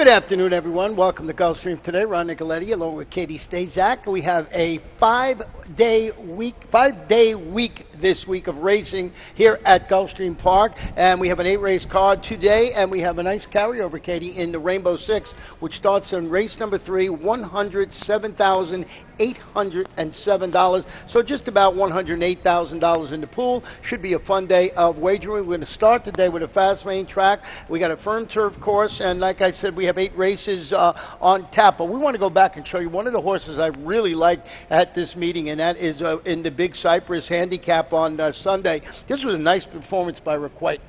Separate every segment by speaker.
Speaker 1: Good afternoon, everyone. Welcome to Gulfstream today. Ron Nicoletti along with Katie Stazak. We have a five-day week this week of racing here at Gulfstream Park, and we have an 8-race card today, and we have a nice carryover, Katie, in the Rainbow Six, which starts in race number 3, $107,807. So just about $108,000 in the pool. Should be a fun day of wagering. We're going to start the day with a fast lane track. We got a firm turf course, and like I said, we have 8 races on tap. But we want to go back and show you one of the horses I really liked at this meeting, and that is in the Big Cypress Handicap on Sunday. This was a nice performance by Requite.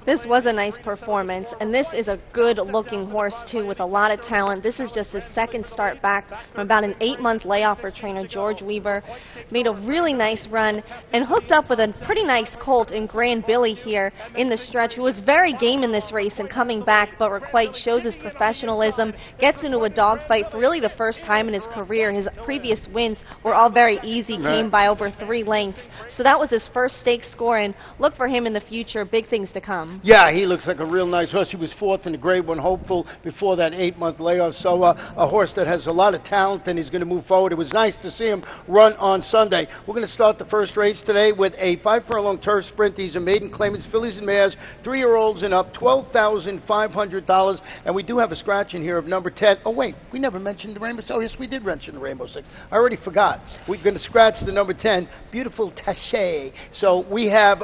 Speaker 2: This was a nice performance, and this is a good-looking horse, too, with a lot of talent. This is just his second start back from about an 8-month layoff for trainer George Weaver. Made a really nice run and hooked up with a pretty nice colt in Grand Billy here in the stretch, who was very game in this race and coming back, but Requite shows his professionalism, gets into a dogfight for really the first time in his career. His previous wins were all very easy, came by over 3 lengths. So that was his first stakes score, and look for him in the future. Big things to come.
Speaker 1: Yeah, he looks like a real nice horse. He was 4th in the Grade 1 hopeful before that 8-month layoff. So a horse that has a lot of talent, and he's going to move forward. It was nice to see him run on Sunday. We're going to start the first race today with a 5-furlong turf sprint. These are maiden claimants, fillies and mares, 3-year-olds and up, $12,500. And we do have a scratch in here of number 10. Oh, wait, we never mentioned the Rainbow Six. Oh, yes, we did mention the Rainbow Six. I already forgot. We're going to scratch the number 10, Beautiful Taché. So we have,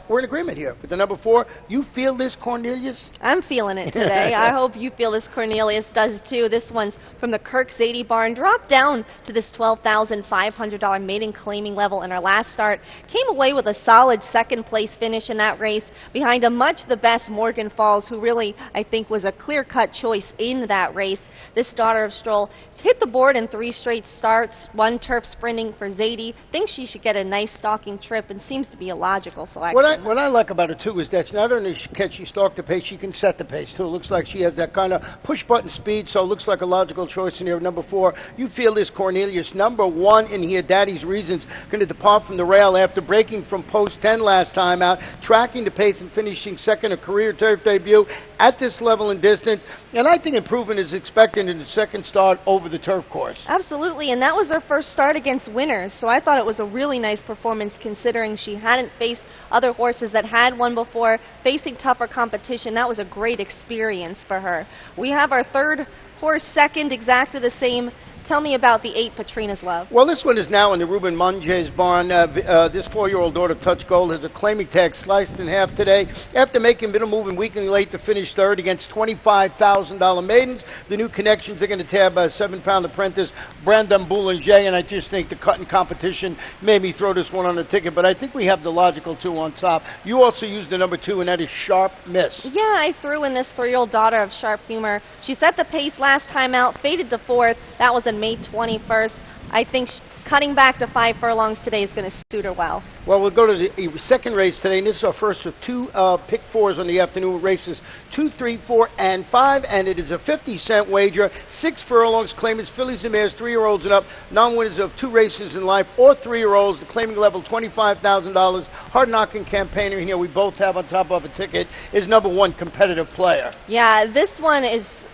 Speaker 1: we're in agreement here with the number 4. You feel this, Cornelius?
Speaker 2: I'm feeling it today. I hope you feel this. Cornelius does too. This one's from the Kirk Zadie barn. Dropped down to this $12,500 maiden claiming level in our last start. Came away with a solid second-place finish in that race behind a much the best Morgan Falls, who really, I think, was a clear-cut choice in that race. This daughter of Stroll hit the board in 3 straight starts, 1 turf sprinting for Zadie. Thinks she should get a nice stalking trip and seems to be a logical selection.
Speaker 1: What I like about it, too, is that not only can she stalk the pace, she can set the pace, too. It looks like she has that kind of push-button speed, so it looks like a logical choice in here. Number 4, you feel this, Cornelius. Number 1 in here, Daddy's Reasons, going to depart from the rail after breaking from post 10 last time out, tracking the pace and finishing second, a career turf debut at this level and distance. And I think improvement is expected in the second start over the turf course.
Speaker 2: Absolutely, and that was her first start against winners, so I thought it was a really nice performance considering she hadn't faced other horses that had won before, facing tougher competition. That was a great experience for her. We have our third horse second, exactly the same. Tell me about the 8, Patrina's Love.
Speaker 1: Well, this one is now in the Ruben Munge's barn. This 4-year-old daughter, Touch Gold, has a claiming tag sliced in half today. After making middle move and weakening late to finish third against $25,000 maidens, the new connections are going to tab 7-pound apprentice Brandon Boulanger, and I just think the cutting competition made me throw this one on the ticket, but I think we have the logical 2 on top. You also used the number 2, and that is Sharp Miss.
Speaker 2: Yeah, I threw in this 3-year-old daughter of Sharp Humor. She set the pace last time out, faded to 4th. That was May 21st. I think cutting back to 5 furlongs today is going to suit her well.
Speaker 1: Well, we'll go to the second race today, and this is our first of 2 pick 4s on the afternoon races, 2, 3, 4, and 5, and it is a 50-cent wager. 6 furlongs, claimants, fillies and mares, 3-year-olds and up, non-winners of 2 races in life, or 3-year-olds, the claiming level $25,000. Hard-knocking campaigner here we both have on top of a ticket is number 1, Competitive Player.
Speaker 2: Yeah, this one is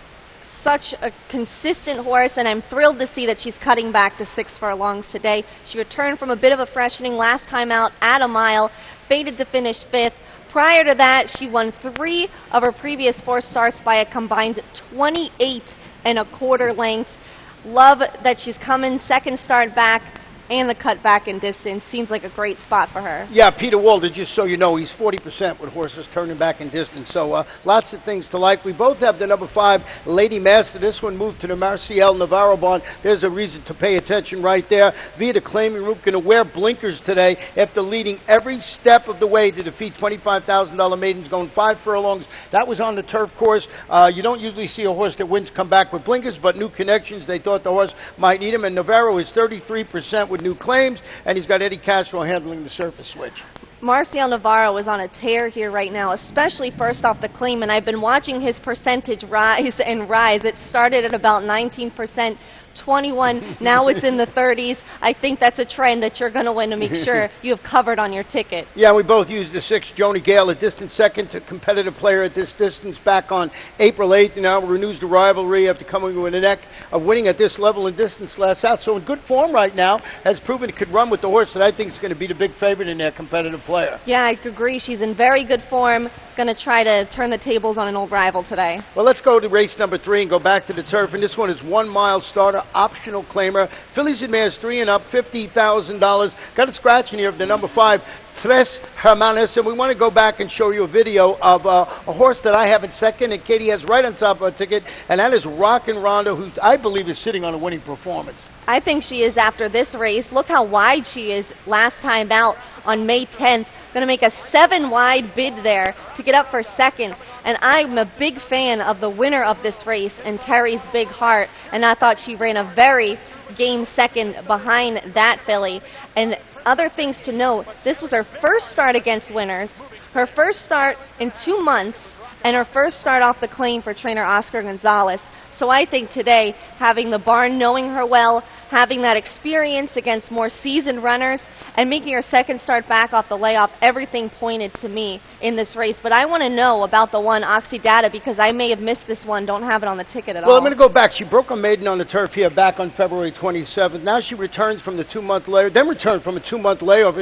Speaker 2: such a consistent horse, and I'm thrilled to see that she's cutting back to 6 furlongs today. She returned from a bit of a freshening last time out at a mile, faded to finish 5th. Prior to that, she won 3 of her previous 4 starts by a combined 28.25 lengths. Love that she's coming second start back, and the cut back in distance seems like a great spot for her.
Speaker 1: Yeah, Peter Walder, just so you know, he's 40% with horses turning back in distance. So lots of things to like. We both have the number 5, Lady Master. This one moved to the Marcial Navarro barn. There's a reason to pay attention right there. Via the claiming route, going to wear blinkers today after leading every step of the way to defeat $25,000 maidens, going 5 furlongs. That was on the turf course. You don't usually see a horse that wins come back with blinkers, but new connections, they thought the horse might need him. And Navarro is 33% with new claims, and he's got Eddie Castro handling the surface switch.
Speaker 2: Marcial Navarro is on a tear here right now, especially first off the claim, and I've been watching his percentage rise and rise. It started at about 19%, 21, now it's in the 30s. I think that's a trend that you're going to want to make sure you have covered on your ticket.
Speaker 1: Yeah, we both used the 6, Joni Gale, a distant second to competitive player at this distance back on April 8th. And now renews the rivalry after coming with a neck of winning at this level in distance last out. So in good form right now, has proven it could run with the horse that I think is going to be the big favorite in their competitive player.
Speaker 2: Yeah, I agree. She's in very good form. Going to try to turn the tables on an old rival today.
Speaker 1: Well, let's go to race number 3 and go back to the turf. And this one is 1 mile starter, optional claimer. Fillies and mares 3 and up, $50,000. Got a scratch in here of the number 5. Tres Hermanas, and we want to go back and show you a video of a horse that I have in second, and Katie has right on top of her ticket, and that is Rockin' Rhonda, who I believe is sitting on a winning performance.
Speaker 2: I think she is after this race. Look how wide she is last time out on May 10th. Going to make a 7-wide bid there to get up for second. And I'm a big fan of the winner of this race, and Terry's Big Heart, and I thought she ran a very game second behind that filly. And other things to note, this was her first start against winners, her first start in 2 months, and her first start off the claim for trainer Oscar Gonzalez. So I think today, having the barn knowing her well, having that experience against more seasoned runners, and making her second start back off the layoff, everything pointed to me in this race. But I want to know about the one Oxydata, because I may have missed this one, don't have it on the ticket at all.
Speaker 1: Well, I'm going to go back. She broke a maiden on the turf here back on February 27th. Now she returns from the 2-month layoff, then returned from a 2-month layoff,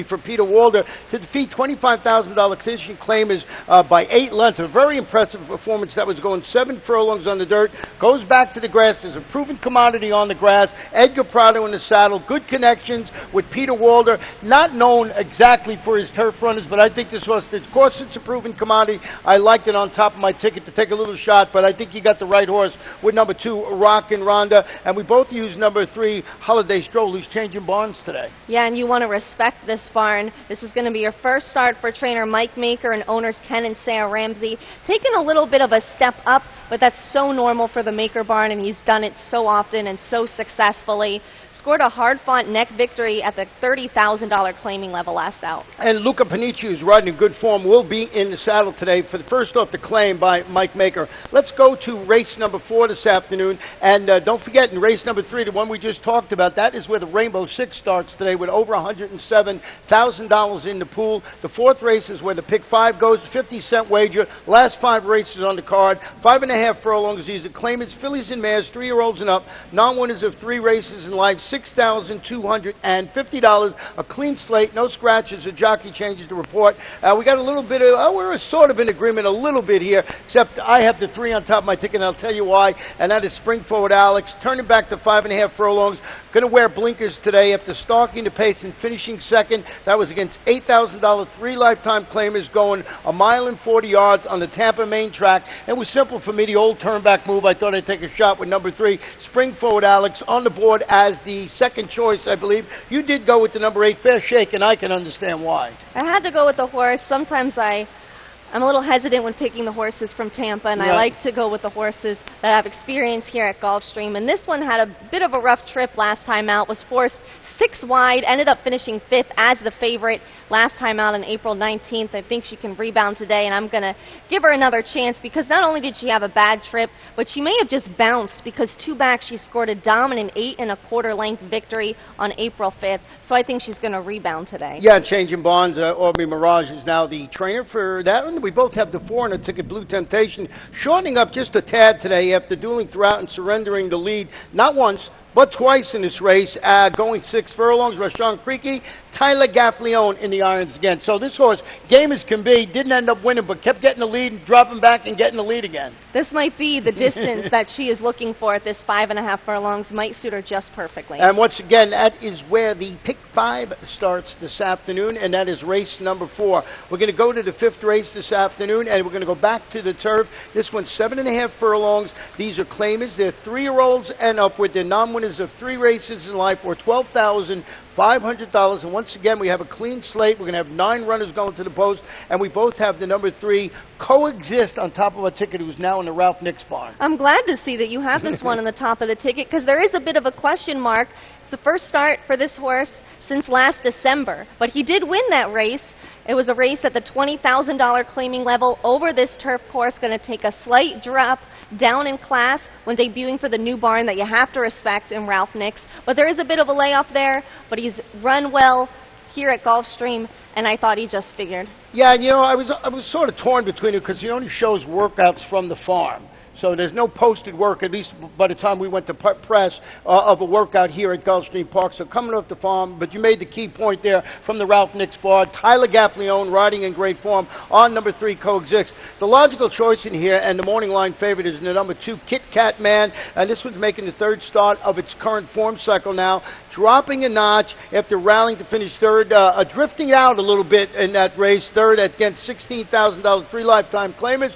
Speaker 1: for Peter Walder to defeat $25,000 condition claimers by 8 lengths. A very impressive performance that was going 7 furlongs on the dirt. Goes back to the grass. There's a proven commodity on the grass. Edgar Prado in the saddle. Good connections with Peter Walder. Not known exactly for his turf runners, but I think this horse, of course, it's a proven commodity. I liked it on top of my ticket to take a little shot, but I think you got the right horse with number 2, Rockin' Rhonda. And we both used number 3, Holiday Stroll, who's changing barns today.
Speaker 2: Yeah, and you want to respect this barn. This is going to be your first start for trainer Mike Maker and owners Ken and Sarah Ramsey. Taking a little bit of a step up, but that's so normal for the Maker barn, and he's done it so often and so successfully. Scored a hard-fought neck victory at the $30,000 claiming level last out.
Speaker 1: And Luca Panici, who's riding in good form, will be in the saddle today for the first off the claim by Mike Maker. Let's go to race number 4 this afternoon. And don't forget, in race number 3, the one we just talked about, that is where the Rainbow Six starts today with over $107,000 in the pool. The 4th race is where the pick 5 goes, 50-cent wager. Last 5 races on the card, 5.5 furlongs. These are claimants, fillies and mares, 3-year-olds and up, non-winners of 3 races in life, $6,250. A clean slate, no scratches or jockey changes to report. We got a little bit of, we're sort of in agreement a little bit here, except I have the 3 on top of my ticket, and I'll tell you why, and that is Spring Forward Alex, turning back to 5.5 furlongs. Going to wear blinkers today after stalking the pace and finishing second. That was against $8,000, 3 lifetime claimers going 1 mile and 40 yards on the Tampa main track. It was simple for me, the old turn back move. I thought I'd take a shot with number 3, Spring Forward Alex, on the board as the second choice, I believe. You did go with the number 8, Fair Shake, and I can understand why.
Speaker 2: I had to go with the horse. Sometimes I'm a little hesitant when picking the horses from Tampa, and I like to go with the horses that have experience here at Gulfstream. And this one had a bit of a rough trip last time out, was forced 6 wide, ended up finishing 5th as the favorite last time out on April 19th. I think she can rebound today, and I'm going to give her another chance, because not only did she have a bad trip, but she may have just bounced, because 2 back she scored a dominant 8 1/4 length victory on April 5th. So I think she's going to rebound today.
Speaker 1: Yeah, changing bonds. Aubrey Mirage is now the trainer for that one. We both have the 4 on the ticket, Blue Temptation, shortening up just a tad today after dueling throughout and surrendering the lead, not once, but twice in this race, going 6 furlongs. Rashawn Creaky, Tyler Gaffleone in the irons again. So this horse, game as can be, didn't end up winning, but kept getting the lead and dropping back and getting the lead again.
Speaker 2: This might be the distance that she is looking for at this 5.5 furlongs. Might suit her just perfectly.
Speaker 1: And once again, that is where the pick 5 starts this afternoon, and that is race number 4. We're going to go to the 5th race this afternoon, and we're going to go back to the turf. This one's 7.5 furlongs. These are claimers. They're 3-year-olds and upward. They're non-winners of 3 races in life, or $12,500. And once again, we have a clean slate. We're going to have 9 runners going to the post, and we both have the number 3, Coexist, on top of our ticket, who's now in the Ralph Nix barn.
Speaker 2: I'm glad to see that you have this one on the top of the ticket, because there is a bit of a question mark. It's the first start for this horse since last December, but he did win that race. It was a race at the $20,000 claiming level over this turf course, going to take a slight drop down in class when debuting for the new barn that you have to respect in Ralph Nix. But there is a bit of a layoff there, but he's run well here at Gulfstream, and I thought he just figured.
Speaker 1: Yeah, you know, I was sort of torn between it because he only shows workouts from the farm. So there's no posted work, at least by the time we went to press, of a workout here at Gulfstream Park. So coming off the farm, but you made the key point there from the Ralph Nix bar. Tyler Gaffleone riding in great form on number 3, Coexist. The logical choice in here, and the morning line favorite, is the number 2, Kit Kat Man. And this one's making the 3rd start of its current form cycle now, dropping a notch after rallying to finish 3rd, drifting out a little bit in that race. 3rd against $16,000 free lifetime claimers.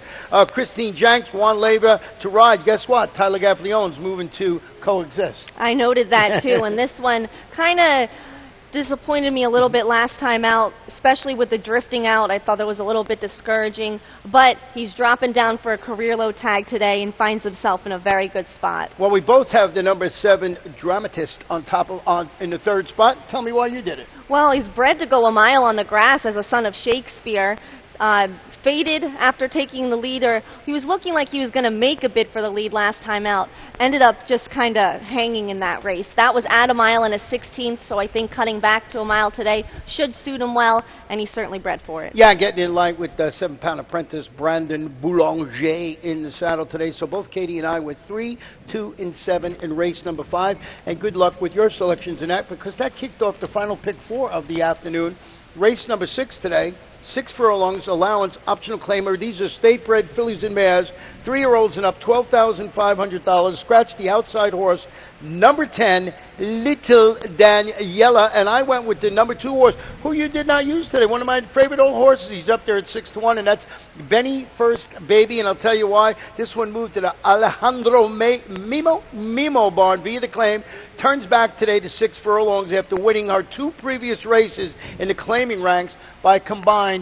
Speaker 1: Christine Janks, Juan Leva to ride. Guess what? Tyler Gaffleone's moving to Coexist.
Speaker 2: I noted that too, and this one kind of disappointed me a little bit last time out, especially with the drifting out. I thought that was a little bit discouraging, but he's dropping down for a career low tag today and finds himself in a very good spot.
Speaker 1: Well, we both have the number 7 Dramatist in the 3rd spot. Tell me why you did it.
Speaker 2: Well, he's bred to go a mile on the grass as a son of Shakespeare. Faded after taking the lead, or he was looking like he was going to make a bid for the lead last time out. Ended up just kind of hanging in that race. That was at a mile and a 16th, so I think cutting back to a mile today should suit him well, and he's certainly bred for it.
Speaker 1: Yeah, getting in line with 7-pound apprentice Brandon Boulanger in the saddle today. So both Katie and I were 3, 2, and 7 in race number 5. And good luck with your selections in that, because that kicked off the final pick 4 of the afternoon. Race number 6 today. 6 furlongs, allowance, optional claimer. These are state-bred fillies and mares, 3-year-olds and up, $12,500. Scratch the outside horse, number 10, Little Daniela. And I went with the number 2 horse, who you did not use today. One of my favorite old horses. He's up there at 6-1, and that's Benny First Baby. And I'll tell you why. This one moved to the Alejandro Mimo barn via the claim. Turns back today to 6 furlongs after winning her 2 previous races in the claiming ranks by combined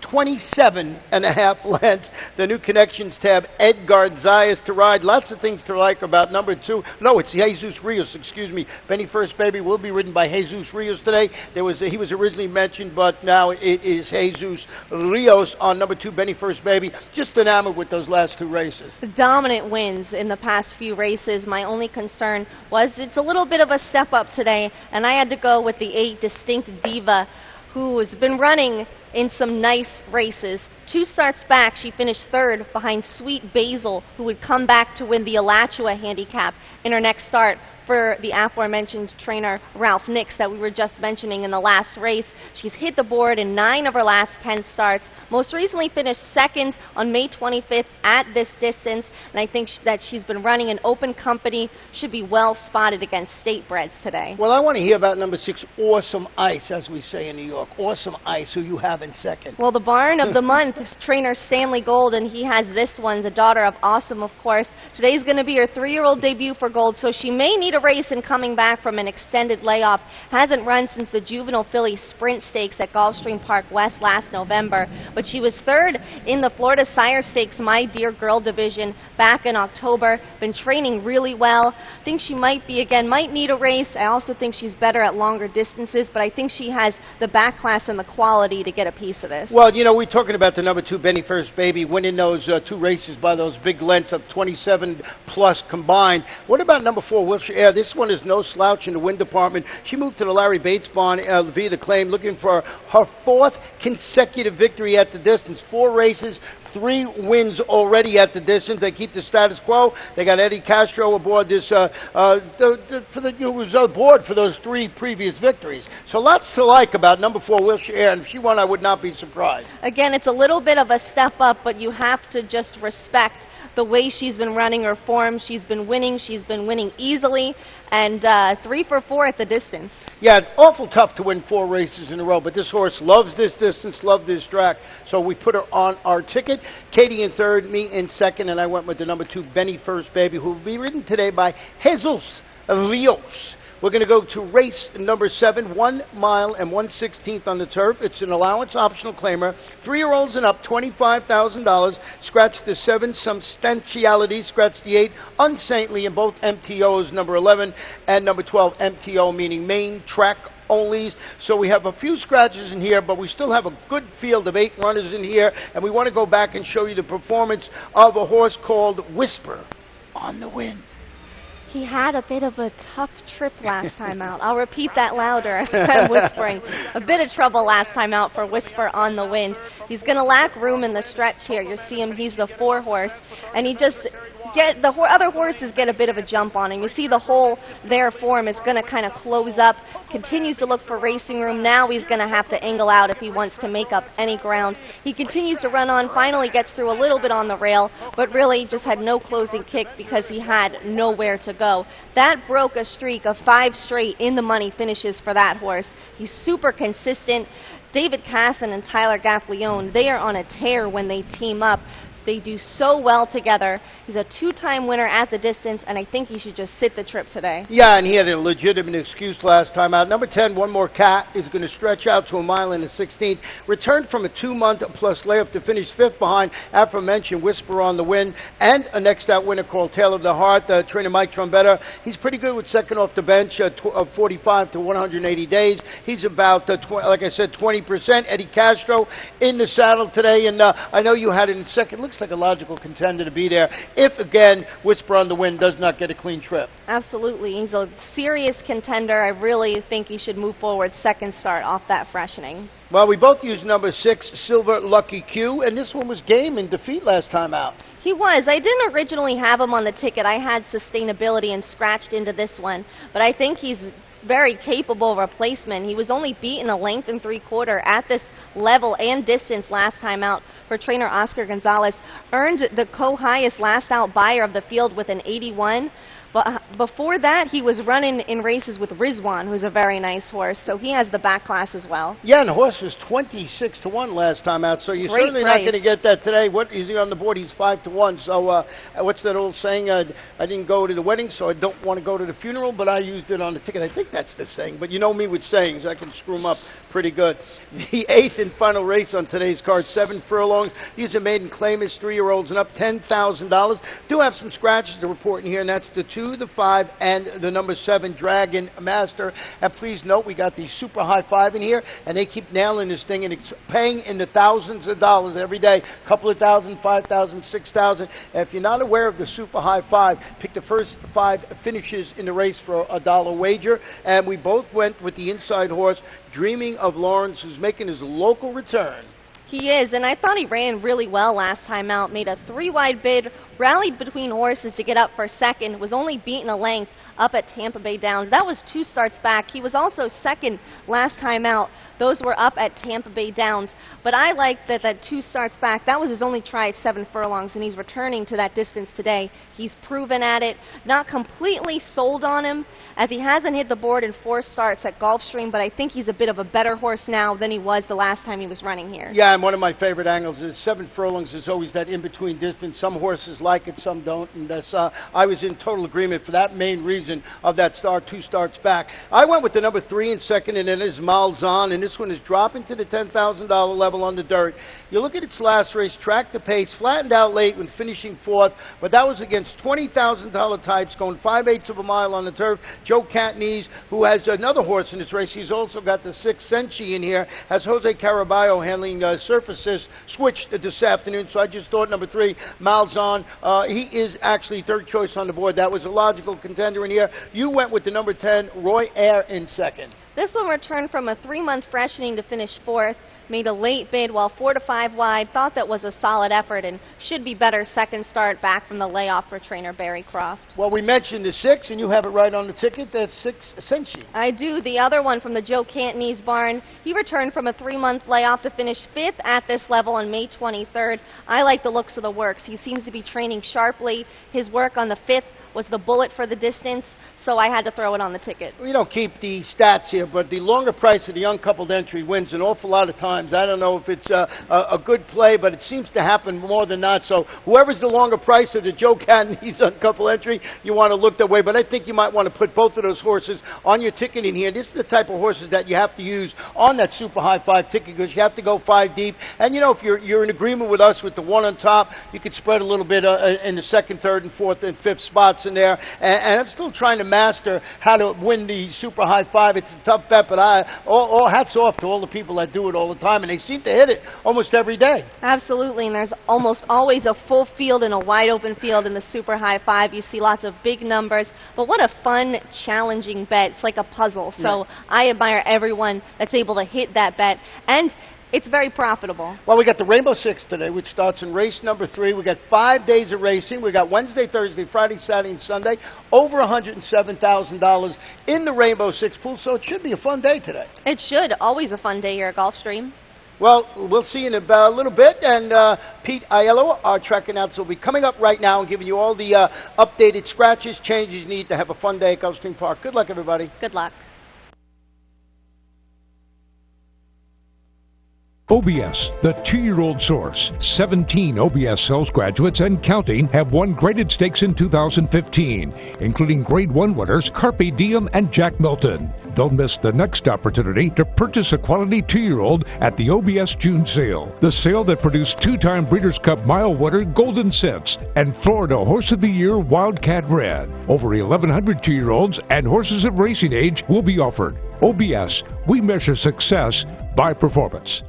Speaker 1: 27.5 lengths. The new connections tab, Edgar Zayas to ride. Lots of things to like about number 2. No, it's Jesus Rios, excuse me. Benny First Baby will be ridden by Jesus Rios today. He was originally mentioned, but now it is Jesus Rios on number 2, Benny First Baby. Just enamored with those last 2 races.
Speaker 2: Dominant wins in the past few races. My only concern was it's a little bit of a step up today, and I had to go with the 8 Distinct Diva, who has been running in some nice races. 2 starts back, she finished 3rd behind Sweet Basil, who would come back to win the Alachua handicap in her next start for the aforementioned trainer Ralph Nix that we were just mentioning in the last race. She's hit the board in 9 of her last 10 starts. Most recently finished 2nd on May 25th at this distance, and I think that she's been running in open company, should be well spotted against state breds today.
Speaker 1: Well, I want to hear about number 6, Awesome Ice, as we say in New York. Awesome Ice, who you have in 2nd.
Speaker 2: Well, the barn of the month is trainer Stanley Gold, and he has this one, the daughter of Awesome, of course. Today's going to be her 3-year-old debut for Gold, so she may need a race in coming back from an extended layoff. Hasn't run since the Juvenile Filly Sprint Stakes at Gulfstream Park West last November, but she was 3rd in the Florida Sire Stakes My Dear Girl division back in October. Been training really well. Think she might need a race. I also think she's better at longer distances, but I think she has the back class and the quality to get a piece of this.
Speaker 1: Well, you know, we're talking about the number 2, Benny First Baby, winning those 2 races by those big lengths of 27 plus combined. What about number 4, Wilshire Air? This one is no slouch in the win department. She moved to the Larry Bates barn via the claim, looking for her 4th consecutive victory at the distance. 4 races, 3 wins already at the distance. They keep the status quo. They got Eddie Castro aboard this who was aboard for those 3 previous victories. So lots to like about number 4, Wilshire Air, and if she won, I would not be surprised.
Speaker 2: Again, it's a little bit of a step up, but you have to just respect the way she's been running her form. She's been winning easily, and 3 for 4 at the distance.
Speaker 1: Yeah, it's awful tough to win 4 races in a row, but this horse loves this distance, loves this track, so we put her on our ticket. Katie in 3rd, me in 2nd, and I went with the number 2, Benny First Baby, who will be ridden today by Jesus Rios. We're going to go to race number 7, 1 mile and 1/16 on the turf. It's an allowance optional claimer. 3-year-olds and up, $25,000. Scratch the 7, Substantiality. Scratch the 8, Unsaintly, in both MTOs, number 11 and number 12, MTO, meaning Main Track onlys. So we have a few scratches in here, but we still have a good field of 8 runners in here, and we want to go back and show you the performance of a horse called Whisper on the Wind.
Speaker 2: He had a bit of a tough trip last time out. I'll repeat that louder as I'm whispering. A bit of trouble last time out for Whisper on the Wind. He's going to lack room in the stretch here. You see him, he's the 4 horse, and he just other horses get a bit of a jump on him. You see the whole their form is going to kind of close up, continues to look for racing room. Now he's going to have to angle out if he wants to make up any ground. He continues to run on, finally gets through a little bit on the rail, but really just had no closing kick because he had nowhere to go. That broke a streak of 5 straight in the money finishes for that horse. He's super consistent. David Casson and Tyler Gaffleone, they are on a tear when they team up. They do so well together. He's a 2-time winner at the distance, and I think he should just sit the trip today.
Speaker 1: Yeah, and he had a legitimate excuse last time out. Number 10, One More Cat, is going to stretch out to a mile in the 16th. Returned from a 2-month-plus layoff to finish 5th behind aforementioned Whisper on the Wind and a next-out winner called Taylor of the Heart, trainer Mike Trombetta. He's pretty good with second off the bench, 45 to 180 days. He's about, like I said, 20%. Eddie Castro in the saddle today, and I know you had it in second. Looks like a logical contender to be there if, again, Whisper on the Wind does not get a clean trip.
Speaker 2: Absolutely. He's a serious contender. I really think he should move forward second start off that freshening.
Speaker 1: Well, we both used number 6, Silver Lucky Q, and this one was game in defeat last time out.
Speaker 2: He was. I didn't originally have him on the ticket. I had Sustainability and scratched into this one, but I think he's very capable replacement. He was only beaten a length and 3/4 at this level and distance last time out for trainer Oscar Gonzalez. Earned the co-highest last out buyer of the field with an 81. But before that, he was running in races with Rizwan, who's a very nice horse, so he has the back class as well.
Speaker 1: Yeah, and the horse was 26 to 1 last time out, so you're certainly not going to get that today. What is he on the board? He's 5 to 1. So what's that old saying? I didn't go to the wedding, so I don't want to go to the funeral, but I used it on the ticket. I think that's the saying, but you know me with sayings. I can screw them up pretty good. The 8th and final race on today's card, 7 furlongs. These are maiden claimants, 3-year-olds and up, $10,000. Do have some scratches to report in here, and that's the 2, the 5, and the number 7, Dragon Master. And please note, we got the Super High 5 in here, and they keep nailing this thing, and it's paying in the thousands of dollars every day. A couple of thousand, 5,000, 6,000. If you're not aware of the Super High 5, pick the first 5 finishes in the race for $1 wager. And we both went with the inside horse, Dreaming of Lawrence, who's making his local return.
Speaker 2: He is, and I thought he ran really well last time out. Made a 3-wide bid, rallied between horses to get up for second, was only beaten a length up at Tampa Bay Downs. That was 2 starts back. He was also second last time out. Those were up at Tampa Bay Downs. But I like that 2 starts back, that was his only try at 7 furlongs, and he's returning to that distance today. He's proven at it. Not completely sold on him, as he hasn't hit the board in 4 starts at Gulfstream, but I think he's a bit of a better horse now than he was the last time he was running here.
Speaker 1: Yeah, and one of my favorite angles is 7 furlongs is always that in-between distance. Some horses like it, some don't, and that's, I was in total agreement for that main reason of that start, 2 starts back. I went with the number 3 in second, and it is Malzahn, and this one is dropping to the $10,000 level on the dirt. You look at its last race, tracked the pace, flattened out late when finishing 4th, but that was against $20,000 types going 5/8 of a mile on the turf. Joe Catanese, who has another horse in this race, he's also got the 6 Senchi in here, has Jose Caraballo handling surfaces, switched this afternoon, so I just thought number 3, Malzahn, he is actually 3rd choice on the board. That was a logical contender in here. You went with the number 10, Roy Air in second.
Speaker 2: This one returned from a 3-month freshening to finish 4th. Made a late bid while 4 to 5 wide. Thought that was a solid effort and should be better second start back from the layoff for trainer Barry Croft.
Speaker 1: Well, we mentioned the 6, and you have it right on the ticket. That's 6 Senchi.
Speaker 2: I do. The other one from the Joe Cantonese barn. He returned from a 3-month layoff to finish 5th at this level on May 23rd. I like the looks of the works. He seems to be training sharply. His work on the 5th was the bullet for the distance, so I had to throw it on the ticket.
Speaker 1: We don't keep the stats here, but the longer price of the uncoupled entry wins an awful lot of times. I don't know if it's a good play, but it seems to happen more than not. So whoever's the longer price of the Joe Catanese uncoupled entry, you want to look that way. But I think you might want to put both of those horses on your ticket in here. This is the type of horses that you have to use on that Super High 5 ticket because you have to go 5 deep. And, you know, if you're in agreement with us with the 1 on top, you could spread a little bit in the 2nd, 3rd, and 4th, and 5th spots in there. And I'm still trying to master how to win the Super High 5. It's a tough bet, but all hats off to all the people that do it all the time, and they seem to hit it almost every day.
Speaker 2: Absolutely, and there's almost always a full field and a wide open field in the Super High Five. You see lots of big numbers, but what a fun, challenging bet. It's like a puzzle, so I admire everyone that's able to hit that bet, and it's very profitable.
Speaker 1: Well, we got the Rainbow Six today, which starts in race number 3. We got 5 days of racing. We got Wednesday, Thursday, Friday, Saturday, and Sunday. Over $107,000 in the Rainbow Six pool, so it should be a fun day today.
Speaker 2: It should. Always a fun day here at Gulfstream.
Speaker 1: Well, we'll see you in a little bit, and Pete Aiello, our track announcer, will be coming up right now and giving you all the updated scratches, changes you need to have a fun day at Gulfstream Park. Good luck, everybody.
Speaker 2: Good luck.
Speaker 3: OBS, the 2-year-old source. 17 OBS sales graduates and counting have won graded stakes in 2015, including Grade 1 winners Carpe Diem and Jack Milton. Don't miss the next opportunity to purchase a quality 2-year-old at the OBS June sale. The sale that produced 2-time Breeders' Cup Mile winner Golden Sense and Florida Horse of the Year Wildcat Red. Over 1,100 2-year-olds and horses of racing age will be offered. OBS, we measure success by performance.